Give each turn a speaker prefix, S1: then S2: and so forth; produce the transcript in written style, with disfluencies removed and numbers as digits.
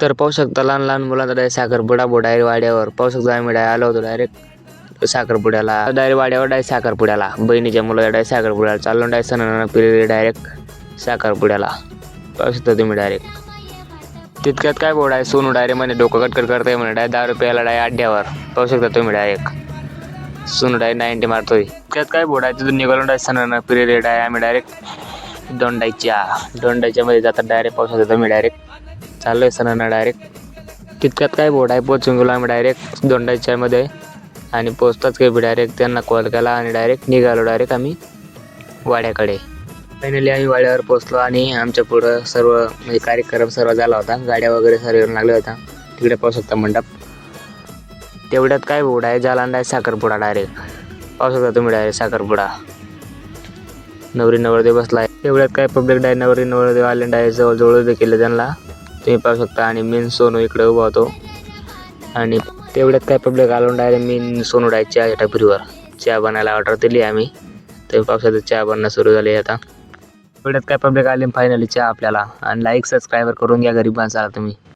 S1: तर पाहू शकता लहान लहान मुलांचा डायरेक्ट साखरपुडा डायरेक्ट वाड्यावर पाहू शकता आम्ही आलो होतो डायरेक्ट साखरपुड्याला डायरेक्ट वाड्यावर डायरेक्ट साखरपुड्याला बहिणीच्या मुलाला डायरेक्ट साखरपुड्याला चाललो डायरेक्ट सणांना पिरियड डायरेक्ट साखरपुड्याला पाहू शकता तुम्ही डायरेक्ट तितक्यात काय बोर्ड आहे सोनू डायरेक्ट म्हणे डोकं कटकट करताय म्हणे डायरेक्ट 10 रुपयाला डायरेक्ट अड्ड्यावर पाहू शकता तुम्ही डायरेक्ट सोनू डायरेक्ट 90 मारतोय तितक्यात काय बोर्ड आहे तिथून निघालो डायरेक्ट सणांना पिरियड आहे आम्ही डायरेक्ट दोंडाईच्या मध्ये जातात डायरेक्ट पाहू शकता तुम्ही डायरेक्ट चाललोय सणांना डायरेक्ट तितक्यात काय बोर्ड आहे पोचून गेलो आम्ही डायरेक्ट दोंडाईच्या मध्ये आणि पोचताच काही डायरेक्ट त्यांना कॉल केला आणि डायरेक्ट निघालो डायरेक्ट आम्ही वाड्याकडे फायनली आम्ही वाड्यावर पोचलो आणि आमच्या पुढं सर्व म्हणजे कार्यक्रम सर्व झाला होता गाड्या वगैरे सर्व येऊन लागल्या होत्या तिकडे पाहू शकता मंडप तेवढ्यात काय बोर्ड आहे झाला डायरेक्ट साखरपुडा डायरेक्ट पाहू शकता तुम्ही डायरेक्ट साखरपुडा नवरी नवरदेव बसलाय तेवढ्यात काय पब्लिक नवरी नवरदेव आले डायरेक्ट जवळ केलं त्यांना तुम्ही पाहू शकता आणि मीन सोनू इकडे उभा होतो आणि तेवढ्यात काय पब्लिक आलो डायरेक्ट मीन सोनू डायरेक्ट चहा टपरीवर चहा बनायला ऑर्डर दिली आम्ही तुम्ही पाहू शकता चहा बनणं सुरू झाली आता तेवढ्यात काय पब्लिक आली फायनली चहा आपल्याला आणि लाईक सबस्क्राईबर करून घ्या गरीब माणसाला तुम्ही